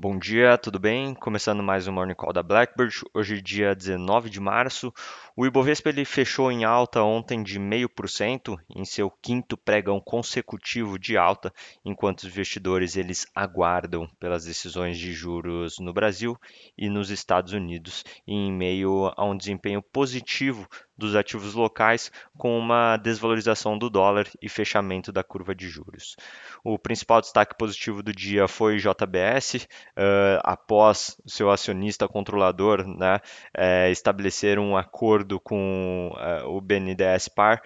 Bom dia, tudo bem? Começando mais um Morning Call da Blackbird. Hoje, dia 19 de março. O Ibovespa ele fechou em alta ontem de 0,5% em seu quinto pregão consecutivo de alta, enquanto os investidores eles aguardam pelas decisões de juros no Brasil e nos Estados Unidos, em meio a um desempenho positivo dos ativos locais, com uma desvalorização do dólar e fechamento da curva de juros. O principal destaque positivo do dia foi JBS, após seu acionista controlador, né, estabelecer um acordo com o BNDES Par,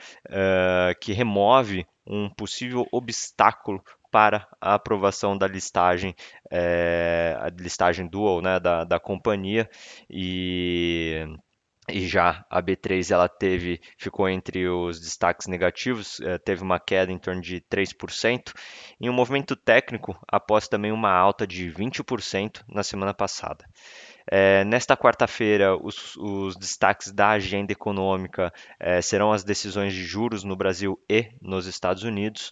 que remove um possível obstáculo para a aprovação da listagem, a listagem dual, né, da companhia e já a B3 ela ficou entre os destaques negativos, teve uma queda em torno de 3%, em um movimento técnico após também uma alta de 20% na semana passada. Nesta quarta-feira, os destaques da agenda econômica serão as decisões de juros no Brasil e nos Estados Unidos.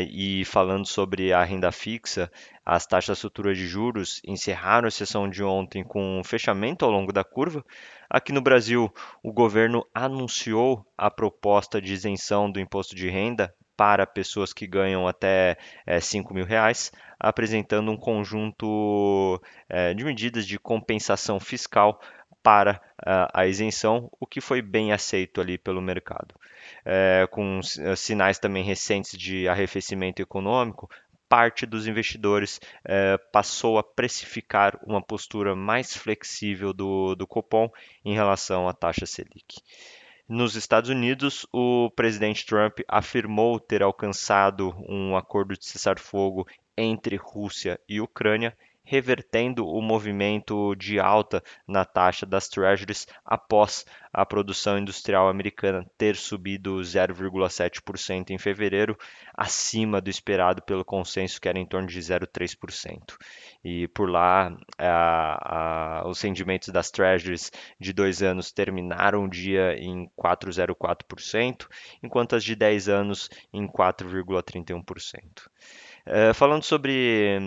E falando sobre a renda fixa, as taxas futuras de juros encerraram a sessão de ontem com um fechamento ao longo da curva. Aqui no Brasil, o governo anunciou a proposta de isenção do imposto de renda para pessoas que ganham até R$ 5.000, apresentando um conjunto de medidas de compensação fiscal para a isenção, o que foi bem aceito ali pelo mercado. Com sinais também recentes de arrefecimento econômico, parte dos investidores passou a precificar uma postura mais flexível do Copom em relação à taxa Selic. Nos Estados Unidos, o presidente Trump afirmou ter alcançado um acordo de cessar-fogo entre Rússia e Ucrânia, revertendo o movimento de alta na taxa das Treasuries após a produção industrial americana ter subido 0,7% em fevereiro, acima do esperado pelo consenso, que era em torno de 0,3%. E por lá, os rendimentos das Treasuries de 2 anos terminaram o dia em 4,04%, enquanto as de 10 anos em 4,31%. Falando sobre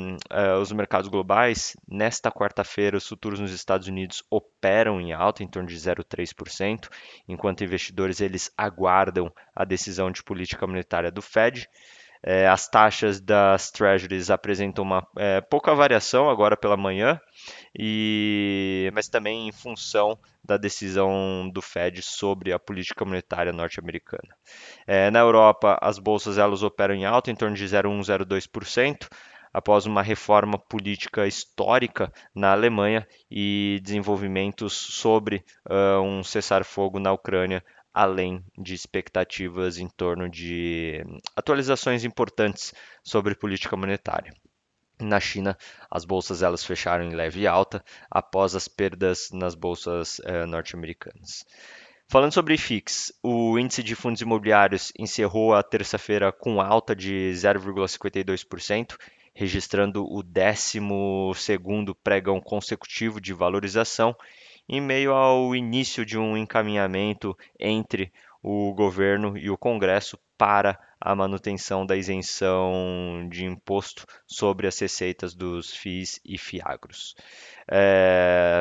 os mercados globais, nesta quarta-feira os futuros nos Estados Unidos operam em alta, em torno de 0,3%, enquanto investidores eles aguardam a decisão de política monetária do Fed. As taxas das Treasuries apresentam uma pouca variação agora pela manhã, mas também em função da decisão do Fed sobre a política monetária norte-americana. Na Europa, as bolsas elas operam em alta, em torno de 0,1, 0,2%, após uma reforma política histórica na Alemanha e desenvolvimentos sobre um cessar-fogo na Ucrânia, além de expectativas em torno de atualizações importantes sobre política monetária. Na China, as bolsas elas fecharam em leve alta após as perdas nas bolsas norte-americanas. Falando sobre FIX, o índice de fundos imobiliários encerrou a terça-feira com alta de 0,52%, registrando o 12º pregão consecutivo de valorização, em meio ao início de um encaminhamento entre o governo e o Congresso para a manutenção da isenção de imposto sobre as receitas dos FIIs e FIAGROS.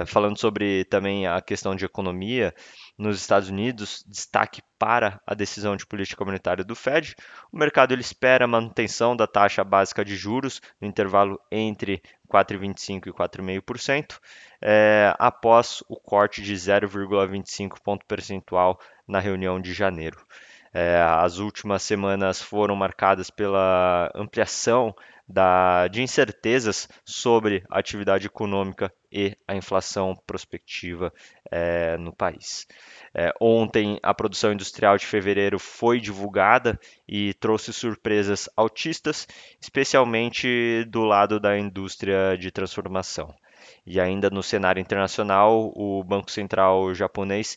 Falando sobre também a questão de economia, nos Estados Unidos, destaque para a decisão de política monetária do Fed. O mercado ele espera a manutenção da taxa básica de juros no intervalo entre 4,25% e 4,5%, após o corte de 0,25 ponto percentual na reunião de janeiro. As últimas semanas foram marcadas pela ampliação de incertezas sobre a atividade econômica e a inflação prospectiva no país. Ontem, a produção industrial de fevereiro foi divulgada e trouxe surpresas altistas, especialmente do lado da indústria de transformação. E ainda no cenário internacional, o Banco Central japonês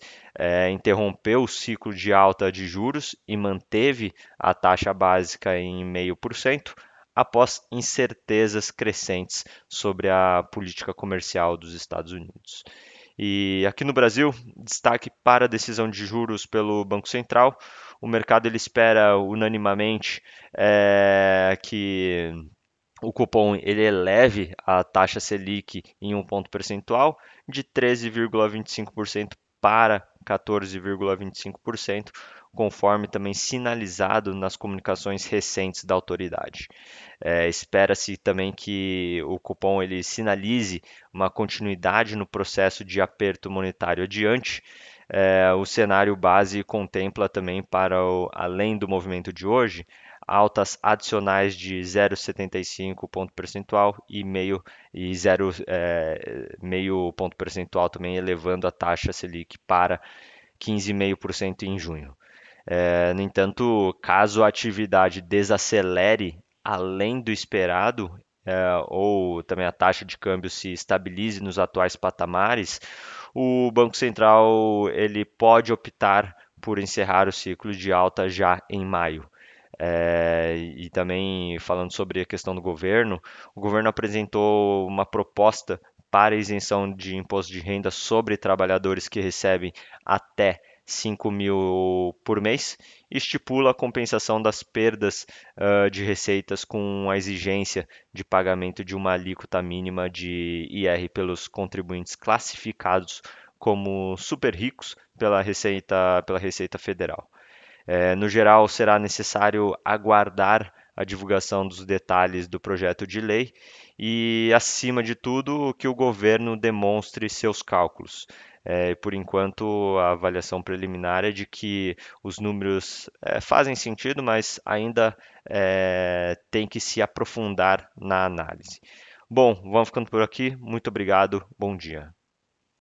interrompeu o ciclo de alta de juros e manteve a taxa básica em 0,5%, após incertezas crescentes sobre a política comercial dos Estados Unidos. E aqui no Brasil, destaque para a decisão de juros pelo Banco Central. O mercado ele espera unanimamente que o cupom ele eleve a taxa Selic em um ponto percentual de 13,25% para 14,25%, conforme também sinalizado nas comunicações recentes da autoridade. Espera-se também que o cupom ele sinalize uma continuidade no processo de aperto monetário adiante. O cenário base contempla também além do movimento de hoje, altas adicionais de 0,75 ponto percentual e meio ponto percentual também elevando a taxa Selic para 15,5% em junho. No entanto, caso a atividade desacelere além do esperado, ou também a taxa de câmbio se estabilize nos atuais patamares, o Banco Central ele pode optar por encerrar o ciclo de alta já em maio. E também falando sobre a questão do governo, o governo apresentou uma proposta para isenção de imposto de renda sobre trabalhadores que recebem até 5 mil por mês, e estipula a compensação das perdas de receitas com a exigência de pagamento de uma alíquota mínima de IR pelos contribuintes classificados como super ricos pela Receita Federal. No geral, será necessário aguardar a divulgação dos detalhes do projeto de lei e, acima de tudo, que o governo demonstre seus cálculos. Por enquanto, a avaliação preliminar é de que os números fazem sentido, mas ainda tem que se aprofundar na análise. Bom, vamos ficando por aqui. Muito obrigado. Bom dia.